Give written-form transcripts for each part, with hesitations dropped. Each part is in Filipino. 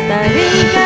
Taring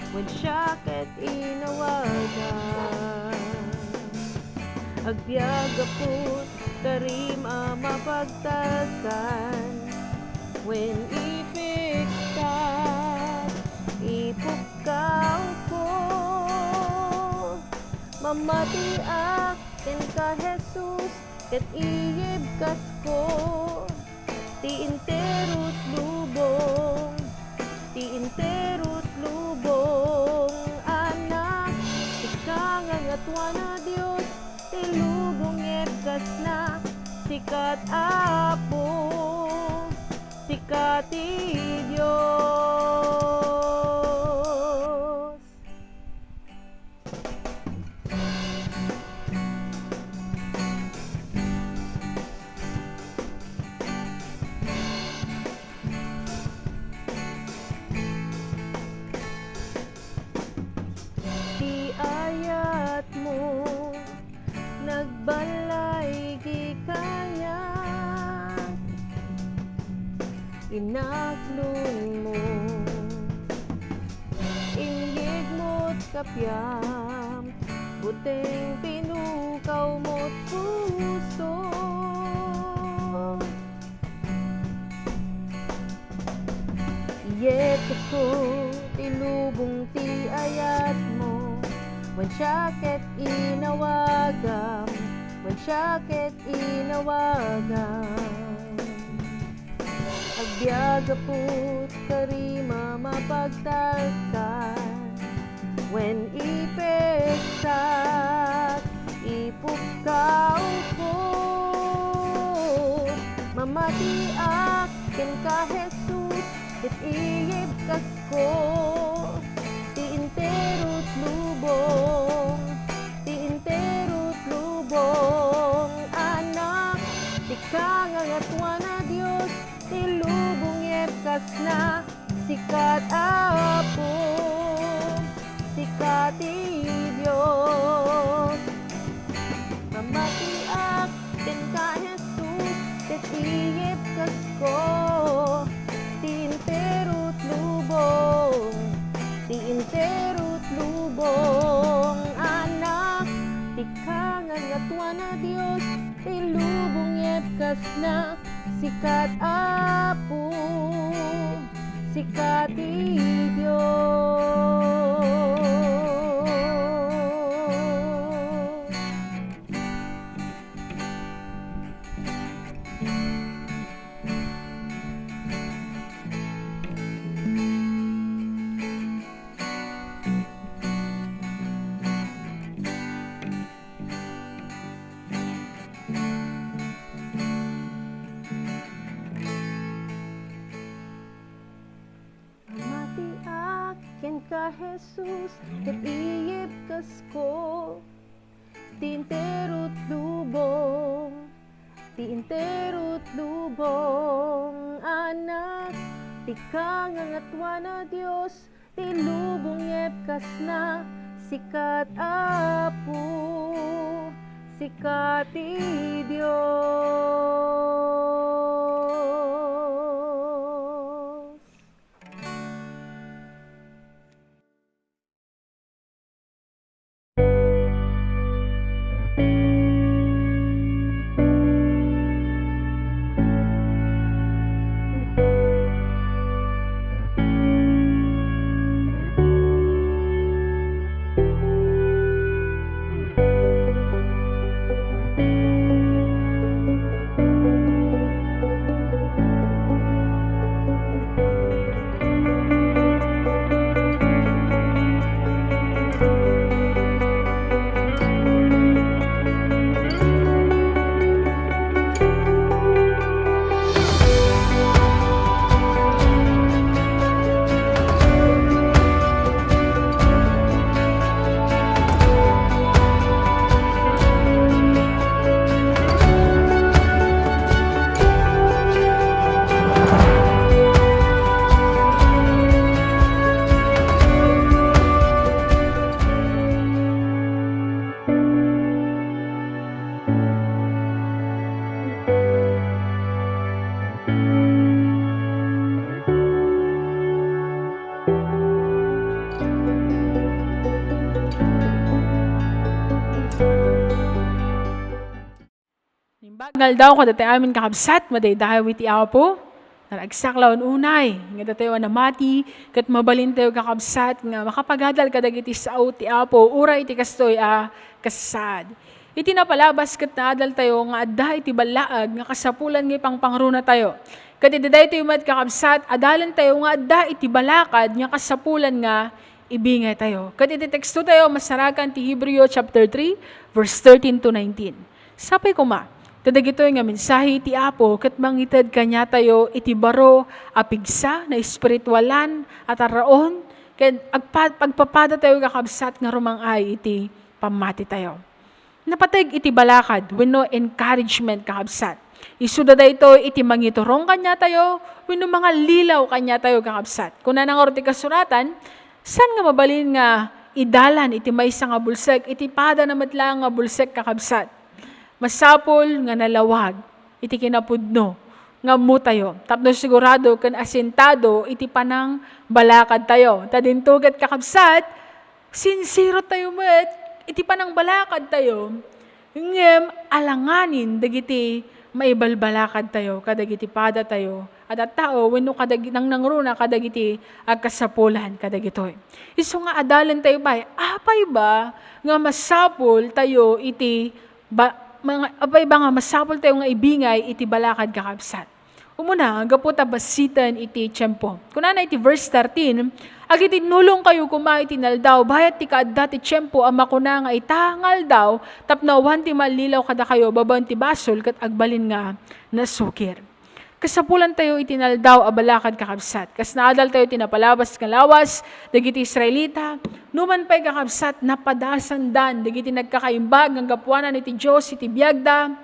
when siya ket inawagan. Agbyag aput karima mapagtakan, when ipiktat ipukaw ko, mamatiak ken ka Jesus ket iibkas ko, ti interut lubong, ti interut lubong, anak ika nga ngatwa na Dios, ti lubong ibkas na, sikat Apo, sikat ti Dios. Ti ayat mo nagbalay gikaya, inaklon mo inggig mo't kapyam, buting pinukaw mo't puso, iyet ko tilubong ti ayat mo, when siya ket inawagam, when siya ket inawagam. Agbyag aput karima mapagtakan, when ipektat ipukaw ko, mamatiak ken ka Jesus ket iibkas ko, ti interut lubong, ti interut lubong, anak ika nga ngatwa na Dios, ti lubong ibkas na, sikat Apo, sikat ti Dios. Mamatiak ken ka Jesus ket iibkas ko, ti interut lubong, ti interut lubong, anak ika nga ngatwa na Dios, ti lubong ibkas na, sikat Apo, sikat ti Dios. Mamatiak ken ka Jesus ket iibkas ko, ti interut lubong, ti interut lubong, anak ika nga ngatwa na Dios, ti lubong ibkas na, sikat Apo, sikat ti Dios. Bagal daw kada tayo amin kakabsat, maday dahil iti apo, naragsak lawan unay, nga tayo namati, kat mabalin tayo kakabsat, nga makapagadal kadag iti sao ti apo, ura iti kastoy kasad. Iti napalabas kat naadal tayo, nga adda iti balaag, nga kasapulan nga pangpangruna tayo. Kat iti dahi tayo mat kakabsat, adalan tayo nga adda iti balakad, nga kasapulan nga ibingay tayo. Kat iti teksto tayo, masarakan ti Hebreo chapter 3, verse 13 to 19. Sapay ko tadag ito nga mensahe iti apo, kat mangitad kanya tayo iti baro apigsa na espiritualan at araon, kat pagpapada tayo kakabsat nga rumang ay iti pamati tayo. Napatag iti balakad, wenno encouragement kakabsat. Isuda da ito iti mangiturong kanya tayo, wenno mga lilaw kanya tayo kakabsat. Kung nanangor ti kasuratan, saan nga mabalin nga idalan iti maysa nga bulsek, iti pada na matlang nga bulsek kakabsat. Masapol nga nalawag, iti kinapudno, nga mo tayo. Tapno sigurado kan asintado, iti panang balakad tayo. Tadintugat kakabsat, sincero tayo met, iti panang balakad tayo. Ngem, alanganin, dagiti maibalbalakad tayo, kadagiti pada tayo. At tao, wenno nang nangruna, kadagiti agkasapulan, kadagitoy. Iso nga adalan tayo ba, apay ba, nga masapol tayo iti apay ba nga masapol tayo nga ibingay iti balakad kakabsat. Umuna, gaputa basitan iti tiyempo. Kunana iti verse 13, ag iti nulong kayo kuma iti naldaw, bayat ti kaadda ti tiyempo ama kuna nga itangal daw, tapno awan ti malilaw kada kayo, babaon ti basol, kat agbalin nga nasukir. Kasapulan tayo itinaldaw abalakad kakabsat. Kas naadal tayo tinapalabas kalawas, dagiti Israelita, numan pa'y kakabsat, napadasan dan, dagiti nagkakaimbag, ng gapuanan iti Diyos, iti biyagda,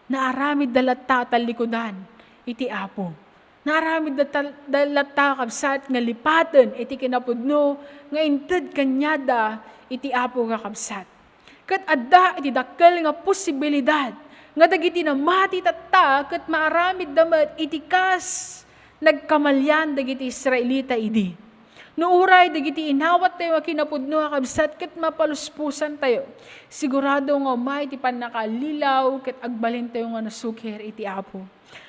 naaramid dalata talikudan, iti apo. Naaramid dalata kakabsat, nga lipaten, iti kinapudno, nga inted kanyada, iti apo kakabsat. Kat adda, iti dakkel nga posibilidad, nga dagiti na mati tatta, kat maaramid damat itikas, nagkamalyan dagiti Israelita idi. Nuuray, dagiti inawat tayo, kinapudno kakabsat, kat mapaluspusan tayo. Sigurado nga may iti panakalilaw, kat agbalin tayo nga nasukir iti apo.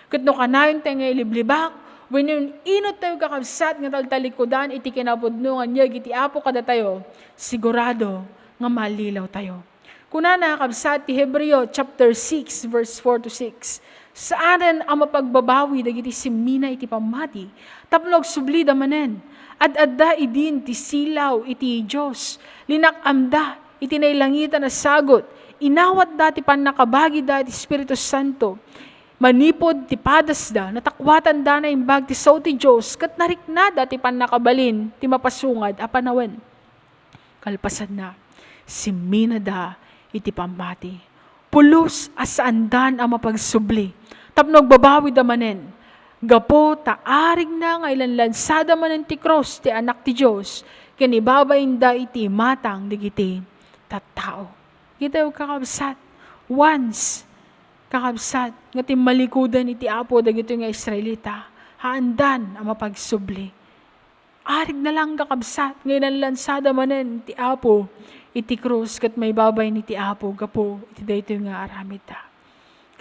Kat no kanayon tayo nga iliblibak, when yung inot tayo kakabsat, nga taltalikodan, iti kinapudno nga niya, iti apo kada tayo, sigurado nga malilaw tayo. Kuna nakakabsat ti Hebreo chapter 6 verse 4 to 6. Saanan ang mapagbabawi dagiti simina iti pamati, tapnog sublida manen. Adda idin ti silaw iti Dios. Linakamda iti nailangitan na sagot. Inawat dati pan nakabagi dati Espiritu Santo. Manipod ti padas da, natakwatan da na imbag ti so ti Dios, kat narikna dati pan nakabalin ti mapasungad apanawen. Kalpasan na, simina da iti pamati. Pulos asandan ang mapagsubli. Tapnog babawi da manen. Gapo taarig na nga ilanlansada manen ti cross ti anak ti Diyos. Kanibabayin da iti matang digiti tattao. Kita yung kakabsat. Once, kakabsat, nga ti malikudan iti apo dagito nga Israelita. Haandan ang mapagsubli. Arig na lang kakabsat. Ngayon lansada manen ti apo iti krus kat may babay ni ti apo gapo iti dayto nga aramid ta.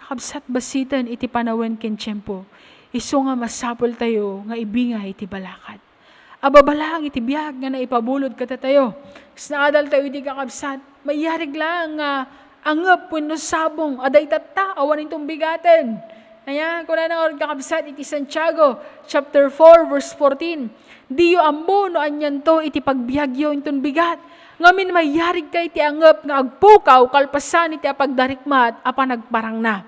Kakabsat basitan iti panawen ken tiyempo. Isu nga masapol tayo nga ibingay iti balakad. Ababalang iti biyag nga naipabulod kata tayo. Kas naadal tayo iti kakabsat, mayarig lang nga angap wenno sabong aday tatta awan itong bigaten. Ayan, kung na kakabsat iti Santiago chapter 4 verse 14. Diyo ammo no anyan to iti pagbiagyo itong bigat. Ngamin mayarig kay iti angap nga agpukaw kalpasan iti apagdarikmat apa nagparang na.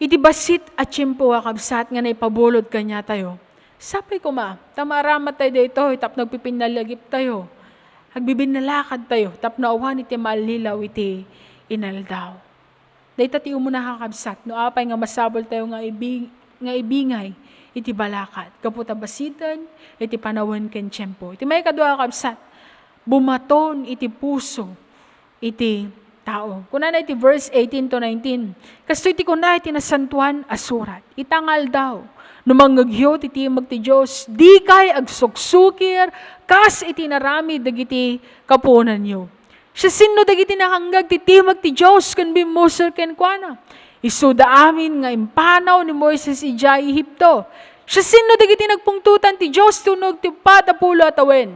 Iti basit at tiyempo kakabsat nga naipabulod kanya tayo. Sapay ko tamaramat tayo dito, tap nagpipinalagip tayo. Agbibinalakad tayo, tap naawan iti malilaw iti inaldaw. Dahita ti umuna kakabsat, no apay nga masabol tayo nga ibingay iti balakad. Kaputa basitan, iti panawan ken tiyempo. Iti may kadwa kakabsat, bumaton iti puso iti tao. Kuna na iti verse 18 to 19. Kasto iti kuna iti nasantuan asurat. Itangal daw. Numanggagyo iti magti Diyos. Di kay agsuksukir kas iti narami dagiti kapunan nyo. Siya sino dagiti nakanggag ti timag ti Diyos kan bimusor ken kuana. Isuda amin nga impanaw ni Moises ijay Ehipto. Siya sino dagiti nagpungtutan ti Diyos tunog ti patapulo atawen.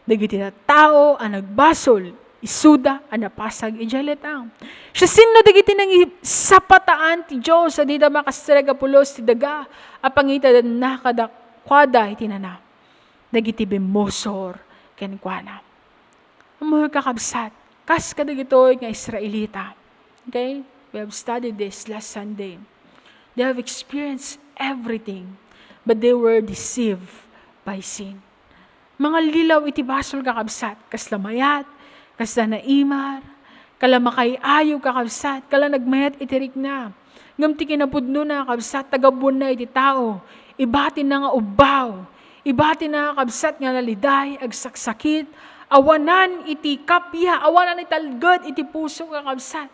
Dagiti na tao ang nagbasol, isuda ang napasag ijaletang. Siya sino dagiti nang sapataan ti Diyos sa di da makastrega pulos ti daga apangita da nakadakwada itinana. Dagiti bimosor ken kuana. Mga kakabsat, kas kadagitoy nga Israelita. Okay? We have studied this last Sunday. They have experienced everything, but they were deceived by sin. Mga lilaw iti basol kakabsat, kas lamayat, kas naimar, kala makayayo kakabsat, kala nagmayat itirik na. Ngamti kinapudno na kakabsat, tagabun na iti tao, ibatin na nga ubaw, ibatin na kakabsat nga naliday, agsaksakit, awanan iti kapya, awanan iti talgad, iti puso kakabsat.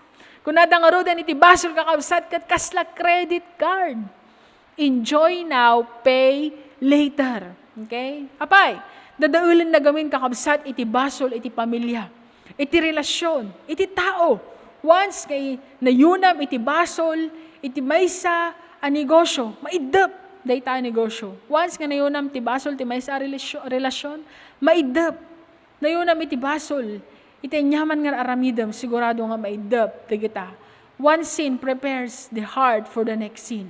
Kung nadangarodan iti basol kakabsat, kat kasla credit card. Enjoy now, pay later. Okay? Apay, dadaulan na gamin kakabsat, iti basol, iti pamilya, iti relasyon, iti tao. Once kay nayunam iti basol, iti maysa a negosyo, maidap, dayta a negosyo. Once nga nayunam iti basol, iti maysa a relasyon, maidap. Nayunam iti basol, iti nyaman nga aramidam, sigurado nga maidap, tigita. One sin prepares the heart for the next sin.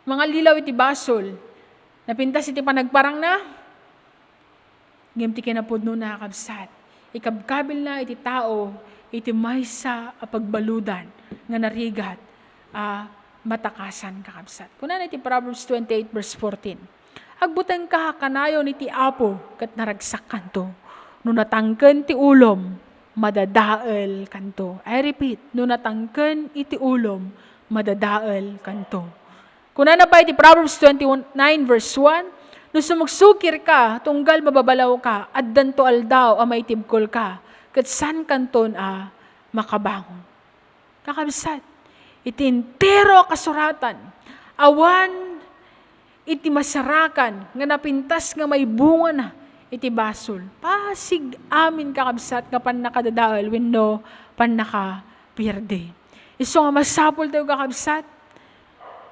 Mga lilaw iti basol, napintas iti panagparang na, ngem ti kinapudno na kabsat. Ikabkabil na iti tao, iti maysa a pagbaludan, nga narigat, matakasan kakabsat. Kunan iti Proverbs 28 verse 14. Agbutang ka kanayon iti apo, kat naragsak kanto. No natangken ti ulom, madadael kanto. I repeat, no natangken iti ulom, madadael kanto. Kuna na pa iti Proverbs 29 verse 1, no sumugsukir ka, tunggal mababalaw ka, at danto aldaw amay tibkol ka, kat san kanton makabangon. Kakabsat, iti entero kasuratan, awan iti masarakan, nga napintas nga may bunga na, iti basol. Pasig amin kakabsat nga pan nakadadaal wenno pan nakapirde. Iso nga masapol tayo kakabsat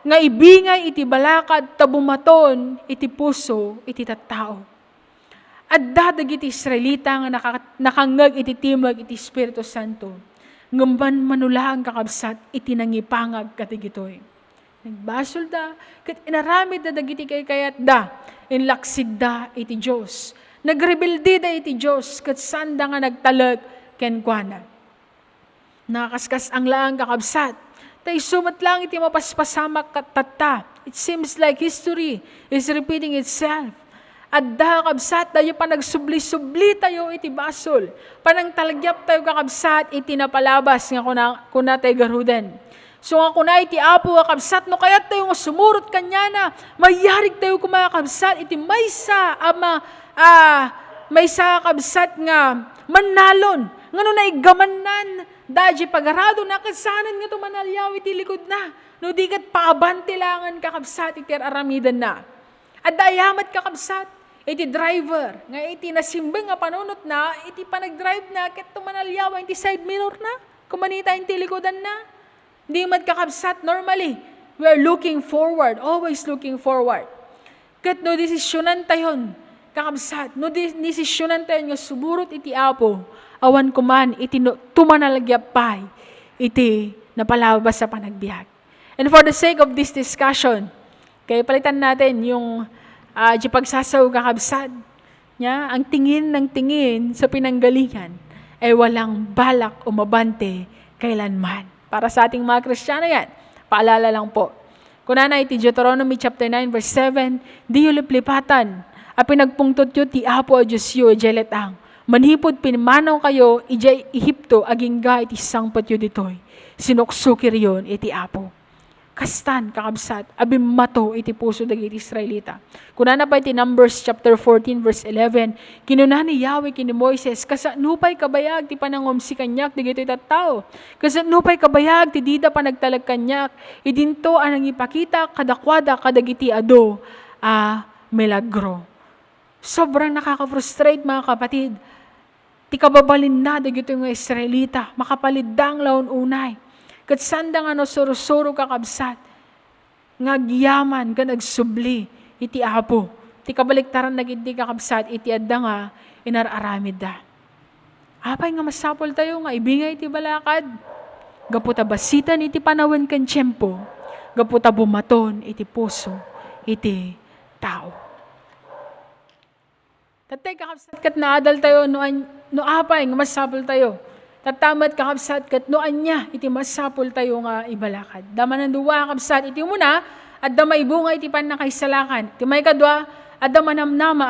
nga ibingay iti balakad tabumaton iti puso iti tattao. Adda dagiti Israelita nga nakangag iti timag iti Espiritu Santo. Ngamban manulang kakabsat iti nangipangag katigitoy. Nagbasol da, kat inaramid da dagiti kayat da, inlaksid da iti Diyos. Nagrebelde da iti Diyos, kat sanda nga nagtalag ken kuana. Nakaskas ang laang kakabsat, tay sumat lang iti mapaspasamak katata. It seems like history is repeating itself. At da kakabsat, tayo pa nagsubli-subli tayo iti basol. Panang talagyap tayo kakabsat, iti napalabas nga kuna tayo garudan. So nga kuna iti apo kakabsat, no kayat tayo nga sumurot kanya na, mayarig tayo kumakabsat, iti maysa maysa kakabsat nga manalon, nga no naigamanan, daji pagarado na kasanan nga tumanalyaw iti likod na, no di kat paabantilangan kakabsat, iti aramidan na. At dayamat kakabsat, iti driver, nga iti nasimbang nga panunot na, iti panag-drive na, kat tumanalyaw, iti side mirror na, kumanita iti likodan na. Di mat kakabsat, normally, we are looking forward, always looking forward. Kat no desisyonan tayon, kakabsat, no desisyonan tayon nga suburot iti apo, awan kuman iti tumanalagyapay, iti napalabas sa panagbiag. And for the sake of this discussion, kaya palitan natin yung di pagsasaw kakabsat, ang tingin ng tingin sa pinanggalingan ay walang balak o mabante kailanman. Para sa ating mga Kristiyano yan, paalala lang po. Kunana iti Deuteronomy chapter 9 verse 7, di yu liplipatan, a pinagpungtot yu ti apo a Diyos yu, jeletang, manhipod pinmanaw kayo, ijay Ehipto, agingga iti sangpat yu ditoy, sinuksukir yon iti apo. Kastan, kakabsat, abim mato iti puso dagiti Israelita. Kunana pa iti Numbers chapter 14 verse 11, kinuna ni Yahweh kini Moises, kasanupay kabayag ti panangom si kanyak digito itattao. Kasanupay kabayag ti dida panagtalag kanyak, idinto anang ipakita kadakwada kadagiti ado milagro. Sobrang nakaka-frustrate mga kapatid. ti kababalin na dagito nga Israelita, makapalidang laon unay. Kat sanda nga no suro-suro kakabsat, nga giyaman ka nagsubli, iti apo. Ti kabaliktaran nagindi kakabsat, iti adda nga inararamid da. Apay nga masapol tayo nga ibingay iti balakad. Gaputa basitan iti panawan kan tiyempo, gaputa bumaton iti puso, iti tao. Tatay kakabsat kat naadal tayo no apay nga masapol tayo. Tatamat kakabsat kat no anya iti masapol tayo nga ibalakad. Daman ang duwa kakabsat iti muna at damay bunga iti pan nakaisalakan. Iti may kadwa at damanamnama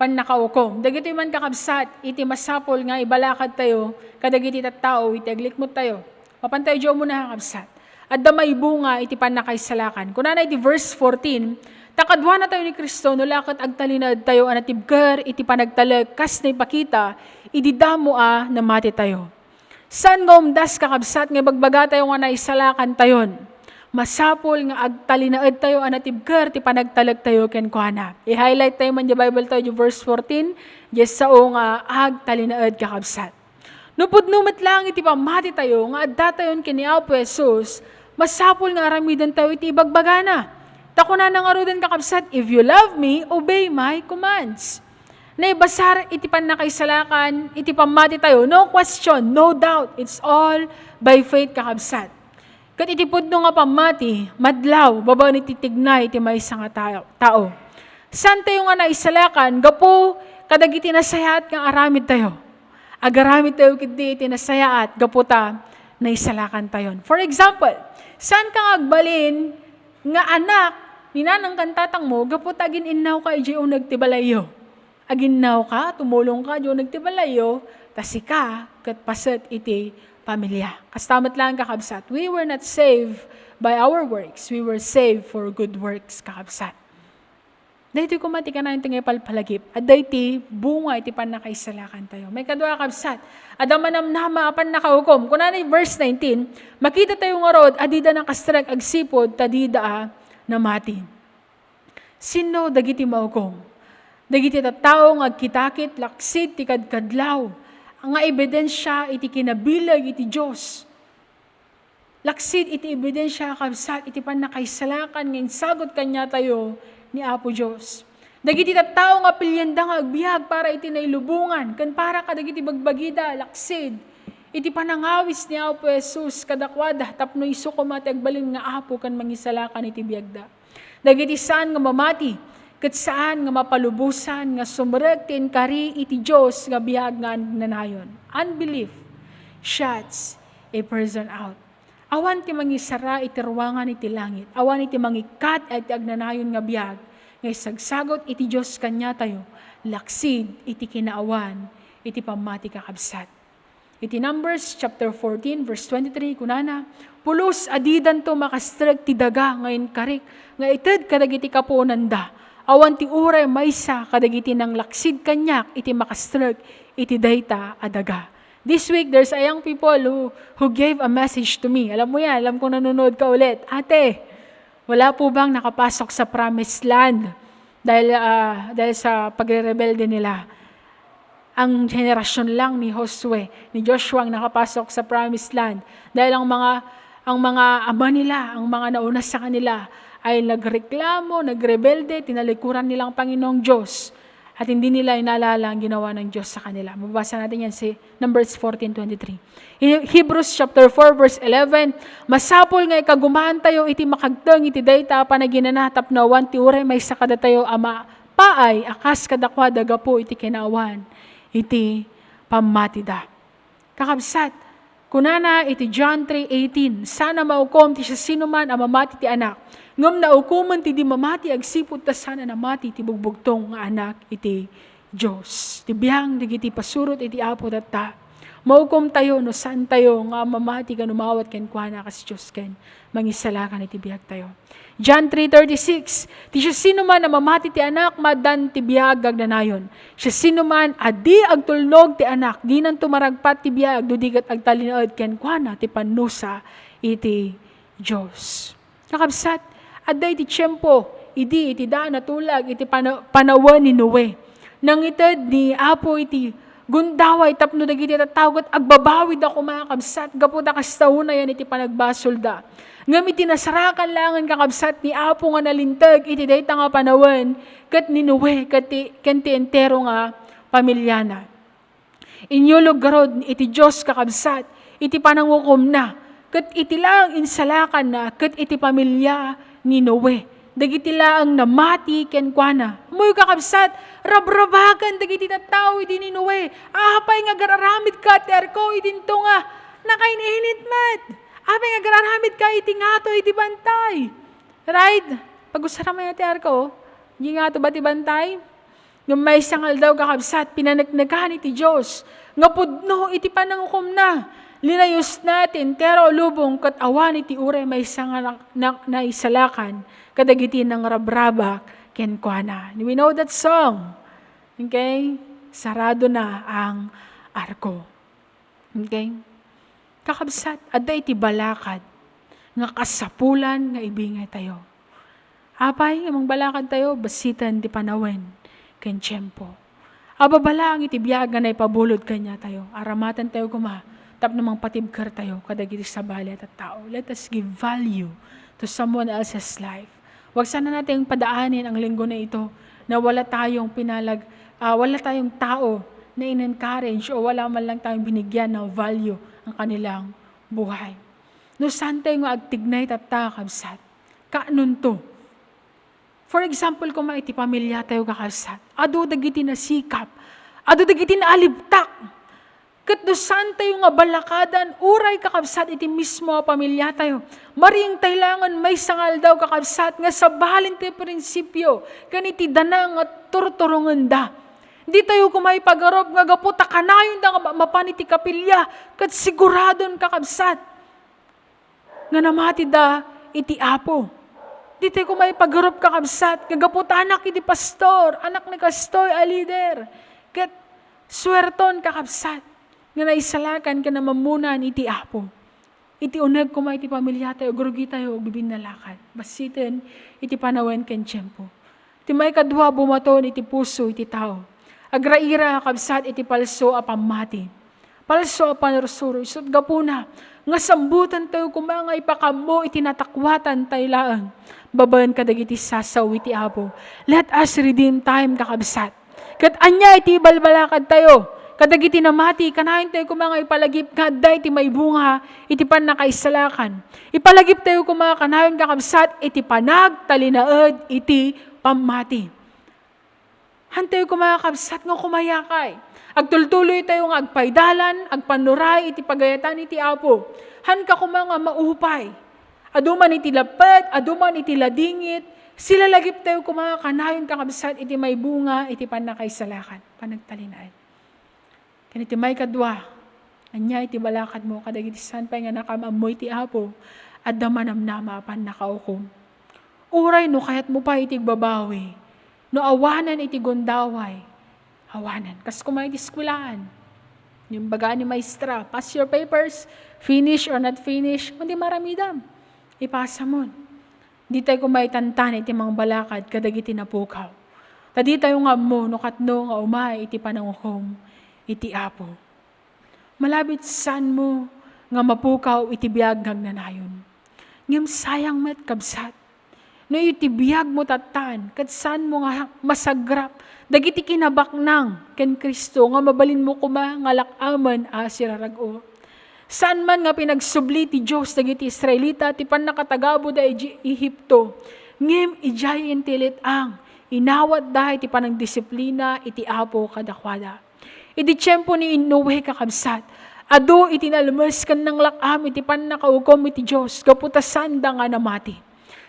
pan nakaukom. Dagiti man kakabsat iti masapol nga ibalakad tayo kadagiti tattao iti aglikmot tayo. Mapantayo diyo muna kakabsat. At damay bunga iti pan nakaisalakan. Kunana iti verse 14, takadwa na tayo ni Kristo, no lakat agtalinad tayo, anatibgar, iti panagtalag, kas na ipakita, ididamo na mati tayo. San nga umdas kakabsat, nga bagbaga tayo nga naisalakan tayon. Masapol nga agtalinaad tayo, anatibgar, ti panagtalag tayo, kenkwana. I-highlight tayo man yung Bible tayo, yung verse 14, yes sao nga agtalinaad kakabsat. Nupod-numat lang iti pamati tayo, nga adda tayon kini Apo Jesus, masapol nga aramidan tayo, iti ibagbaga na. Takuna nang arudan kakabsat, if you love me, obey my commands. Naibasar, iti pan nakaisalakan, iti pamati tayo, no question, no doubt, it's all by faith kakabsat. Kat iti pudno nga pamati, madlaw, babaw ni titignay, iti maysa nga tao. San tayo nga naisalakan, gapo, kadagiti nasayaat nga aramid tayo. Agaramid tayo kiti iti nasayaat, gaputa, naisalakan tayon. For example, san ka agbalin, nga anak, ninanang kantatang mo, gapot agin innaw ka, o nagtibalayo. Aginnaw ka, tumulong ka, o nagtibalayo, tasika, kat paset iti pamilya. Kastamat lang kakabsat. We were not saved by our works. We were saved for good works, kakabsat. Dahito kumati ka na yung tingay palpalagip. At dahiti bunga iti pan nakaisalakan tayo. May kadwa kakabsat. Adamanamnama apan nakahukom. Kung na verse 19, makita tayo nga rod, adida ng kastrag agsipod, tadida na mati. Sino dagiti maukom? Dagiti tattao nga agkitakit, laksit, tikadkadlaw. Ang ebidensya iti kinabilag iti Diyos. Laksit iti ebidensya kakabsat, iti pan nakaisalakan, ngayon sagot kanya tayo ni Apo Diyos. Dagiti tattao nga pilyanda nga agbiag para iti nailubungan, kan para kadagiti bagbagida, laksid, iti panangawis ni Apo Jesus, kadakwada, tapno iso kumati agbalin nga Apo kan mangisalakan iti biagda. Dagiti saan nga mamati, kat saan nga mapalubusan, nga sumrek tin kari iti Diyos nga biag nga nanayon. Unbelief shuts a person out. Awan ti mangisara iti ruangan iti langit. Awan iti mangikat at agnanayon nga biag. Ngay sagsagot iti Diyos kanya tayo. Laksid iti kinaawan, iti pamati kakabsat. Iti Numbers chapter 14 verse 23 kunana, pulos adidan to makastrek ti daga ngayon karik, nga ited kadagiti kapunanda. Awan ti uray maysa kadagiti ng laksid kanyak iti makastrek iti dayta adaga. This week, there's a young people who gave a message to me. Alam mo yan, alam kong nanonood ka ulit. Ate, wala po bang nakapasok sa promised land dahil sa pagre-rebelde nila? Ang henerasyon lang ni Josue, ni Joshua ang nakapasok sa promised land. Dahil ang mga ama nila, ang mga nauna sa kanila, ay nagreklamo, nagrebelde, tinalikuran nilang Panginoong Diyos. At hindi nila inaalala ang ginawa ng Diyos sa kanila. Mababasa natin yan si Numbers 14:23. In Hebrews chapter 4 verse 11, masapol nga ikagumahan tayo iti makagteng iti dayta panaginanatap na wan ti uray may sakada tayo ama paay akas kadakwada gapo iti kinawan iti pamatida. Kakabsat, kunana iti John 3:18, sana maukom ti siya sinuman ang mamati ti anak. Ngam na ukuman ti di mamati agsipod ta sana namati ti bugbugtong nga anak iti Diyos. Ti biyang digiti pasurot iti apo data. Maukom tayo no saan tayo nga mamati ka numawat ken kuana kas Diyos ken mangisalakan iti biyag tayo. John 3:36, ti siya sinuman na mamati ti anak madan ti biyag agdanayon. Siya sinuman adi agtulnog ti anak di nan tumaragpat ti biyag dudigat agtalinood ken kuana ti panusa iti Diyos. Nakabsat, aday ti tiyempo, iti daan na tulag, iti panawan ni Noe. Nang ited ni Apo iti Gundaway tapno dagiti tatawgot agbabawid ako mga kabsat gaputa kastauna yan iti panagbasolda. Ngam iti nasarakan langan kakabsat ni Apo nga nalintag iti dayta nga panawen ket ni Noe ket ti entero nga pamilyana. Inyulog garod iti Dios kakabsat iti panangukom na ket iti lang insalakan na ket iti pamilya ni Noe. Dagiti laang namati ken kuana. Muy kakabsat, rabrabagan dagiti tattao iti ni Noe. Apay nga gararamid ka terko idinto nga nakainit mat. Apay nga gararamid ka iti ngato iti bantay. Right? Pag-usara mo yung terko, hindi nga to ba ti bantay? Nung may sangal daw kakabsat, pinanagnagahan iti Diyos. Nga pudno iti panangukom na. Linayos natin, tero lubong kat awan iti ure may sangal na isalakan. Kadagiti ng rabrabak ken kuana. We know that song. Okay? Sarado na ang arko. Okay? Kakabsat, adda iti balakad nga kasapulan nga ibingay tayo. Apay, amang balakad tayo, basitan di panawen ken tiyempo. Ababala ang iti biyaga na ipabulod kanya tayo. Aramatan tayo kuma. Tap namang patibkar tayo kadagiti sa bali at tao. Let us give value to someone else's life. Huwag sana natin padaanin ang linggo na ito na wala tayong wala tayong tao na in-encourage o wala man lang tayong binigyan ng value ang kanilang buhay. No saan tayo nga agtignay tatakabsat? Kaanun to? For example, kung maiti pamilya tayo kakabsat, ado dagiti na sikap, ado dagiti na alibtak, kat do saan tayo nga balakadan, uray kakabsat iti mismo a pamilya tayo. Maring taylangan may sangal daw kakabsat nga sabalin ti prinsipyo, kaniti danang at turturungan da. Di tayo kumay pagarob nga gaputa kanayon da nga mapaniti kapilya, kat siguradon kakabsat. Nga namati da iti Apo. Di tayo kumay pagarob kakabsat, nga gaputa anak iti pastor, anak ni kastoy a leader. Kat swerton kakabsat. Nga naisalakan ka na mamunan iti Apo. Iti unag kuma iti pamilya tayo, gurugi tayo, bibinalakan. Basitin, iti panawen ken tiyempo. Iti may kadwa bumaton iti puso, iti tao. Agraira kabsat iti palso a pamati. Palso a panarsuro, isot gapuna. Nga sambutan tayo kumanga ipakamo iti natakwatan tayo laang. Babayan kadagiti sasaw iti Apo. Let us redeem time kakabsat. Kat anya iti balbalakad tayo. Kadagiti namati, kanahin tayo kumanga ipalagip nga day iti may bunga, iti pan nakaisalakan. Ipalagip tayo kumanga kanahin kakabsat, iti panag, talinaad, iti pamati. Hantayo kumanga kabsat nga kumayakay. Agtultuloy tayo nga agpaydalan, agpanuray, iti pagayatan iti Apo. Han ka kumanga maupay. Aduman iti lapet, aduman iti ladingit, sila lagip tayo kumanga kanahin kakabsat, iti may bunga, iti pan nakaisalakan. Panagtalinaad. Kaniti may kadwa, anya iti balakad mo, kadagiti sanpay nga nakamamoy ti Apo, at damanamnama pan nakaukom. Uray no kayat mo pa iti babawi, no awanan iti gondaway, awanan. Kas kumay iti skwilaan, yung baga ni maestra, pass your papers, finish or not finish, kundi maramidam, ipasa mo. Di tayo kumay tantan iti mga balakad, kadagiti napukaw. Tadi tayo nga mo, no katno nga umay iti panangukom, iti Apo. Malabit saan mo nga mapukaw iti biyag nagnanayon. Ngam sayang met kabsat. No iti biyag mo tatan, kat saan mo nga masagrap, dagiti kinabaknang ken Kristo nga mabalin mo kuma nga lakaman asirarago. Saan man nga pinagsubli ti Diyos dagiti Israelita ti pan nakatagabo da Ehipto. Ngem ijay intilit ang inawat dahi ti panang disiplina iti Apo kadakwada. Iti tiyempo ni Noe kakabsat, ado iti nalmas kan ng lakam, iti pan nakaukom iti Diyos, kaputasan da nga namati.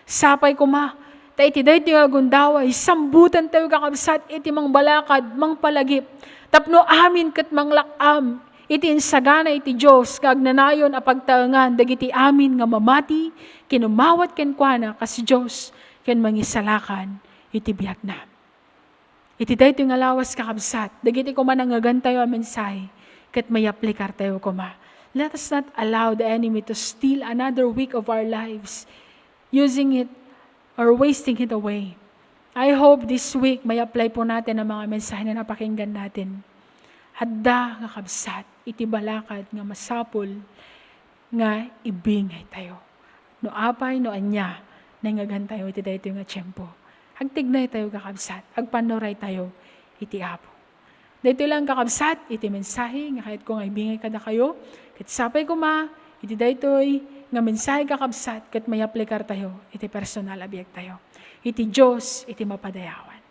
Sapay kuma, ta iti dahi ti nga gundaway, sambutan tayo kakabsat, iti mang balakad, mang palagip, tapno amin kat mang lakam, iti insagana iti Diyos, kagnanayon a pagtaangan, dagiti amin nga mamati, kinumawat ken kuana, kasi Diyos, ken mangisalakan, iti biag na. Iti dahi ito nga lawas kakabsat, dagiti kuma nangagan tayo a mensahe, kat may aplikar tayo kuma. Let us not allow the enemy to steal another week of our lives, using it or wasting it away. I hope this week may apply po natin ang mga mensahe na napakinggan natin. Hadda nga kabsat, iti balakad nga masapol, nga ibingay tayo. No apay, no anya, nangagan tayo iti dayto nga tiyempo. Agtignay tayo kakabsat, agpanoray tayo iti Apo. Dito lang kakabsat, iti mensahe, nga kahit kung ibingay kada kayo, kat sapay ko iti daytoy nga mensahe kakabsat, kat may aplikar tayo, iti personal abiyag tayo. Iti Diyos, iti mapadayawan.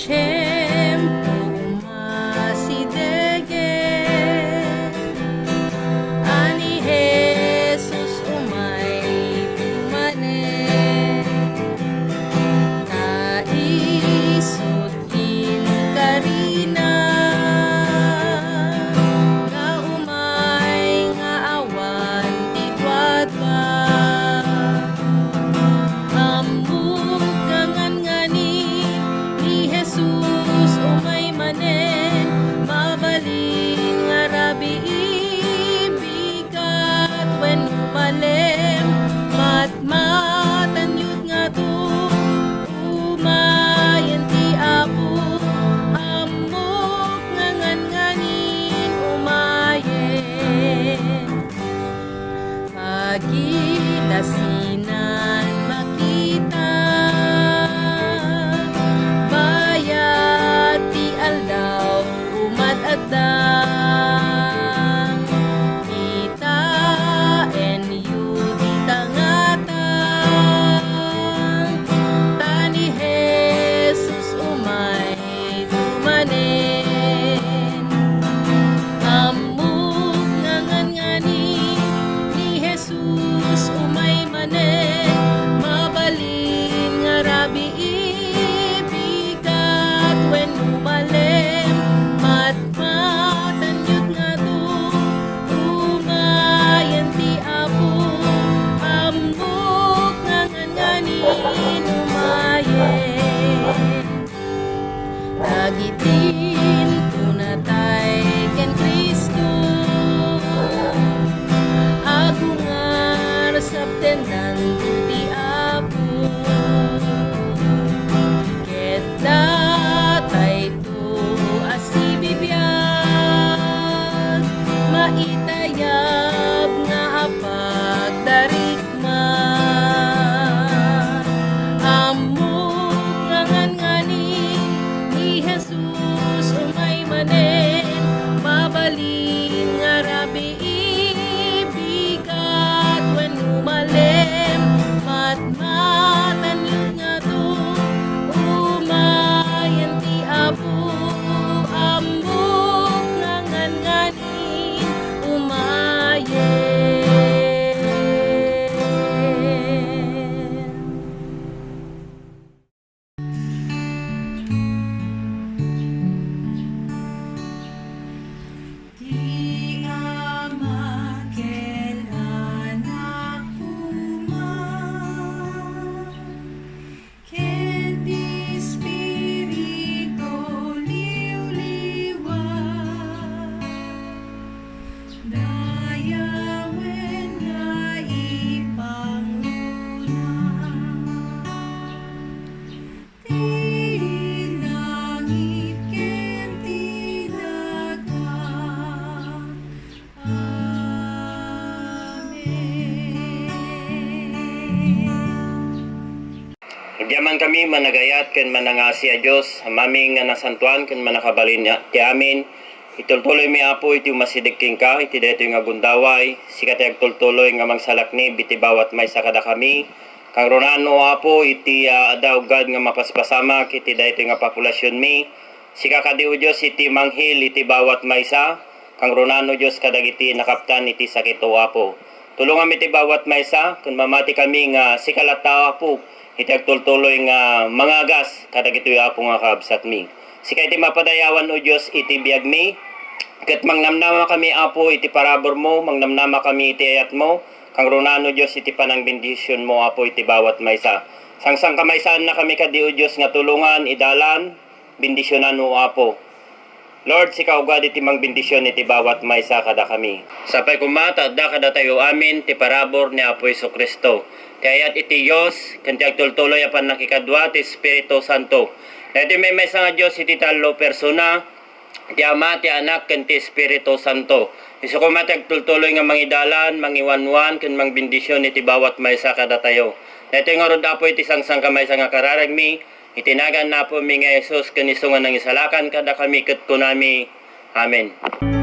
Tiempo umasidege, ani Jesus umay tumane, naisod in karina, nga umay nga awan titwadwa. Jesus, umay manen, mabalin nga rabi ibigat, when umalem, matmatan yun nga to, umayan ti Apo, amok nga nganganin, umayen, magilasinan makita, aldaw umat-adang kita and you di tangatang tani Jesus umay tumanen, amuk ngangani ni Jesus umay manen, mabalin nga rabi ibigat when umalem, matmatan yun nga to, umayan ti Apo, ambok nga nganganin umayen, nagitin tunatay ken Kristo, agungar saptendan ti Apo, ket datay asibibiyag, maitayab nga apag darikma, amok nga nganganin ni Jesus umay manen, mabalin nga rabi ibigat when umalem, matmatan yun nga to, umayan ti Apo, ambok nga nganganin umayen. Di Ama ken Anak man, ken di Espiritu liwliwan, dayawen nga ipangluna, tinangit ken tinaga. Diyaman kami managayat ken manangasi a Dios, amaming nga nasantuan ken manakabalin ti amin. Itultuloy mi Apo iti masidigking ka, iti daytoy nga gundaway, sikat agtultuloy nga magsalakni biti bawat may sakada kami. Kang ronano Apo iti adaw God nga mapaspasamak iti daytoy nga populasyon mi. Sika kadi o Dios iti manghil iti bawat maysa, kang ronano Dios kadagiti nakaptan iti sakit o Apo. Tulungan mi iti bawat maysa kun mamati kami nga sikalata Apo iti agtultuloy nga mangagas kadagitoy Apo nga kabsat mi. Sika iti mapadayawan o Dios iti biag mi, ket mangnamnama kami Apo iti parabor mo, mangnamnama kami iti ayat mo, kang ronano Dios iti panang bendisyon mo Apo iti bawat maysa. Sangsang kamaysaan na kami kadi o Dios nga tulungan, idalan, bendisyonan o Apo. Lord, si kaugad iti mang bendisyon iti bawat maysa kada kami. Sapay kumata, da kada tayo amin, ti parabor ni Apo Jesucristo. Ti ayat iti Diyos, kanti agtultuloy apan nakikadwa, ti Espiritu Santo. Na iti may maysa nga Diyos iti talo persona, ti Ama, ti Anak, kanti Espiritu Santo. Isu kumata agtultuloy nga mangidalan, mangiwanwan, kan mang bendisyon iti bawat maysa kada tayo. Na ito nga rod Apo iti sangsang kamay sa nga kararagmi, itinagan na po mi nga Jesus kanisungan ng isalakan kada kami ket kunami. Amen.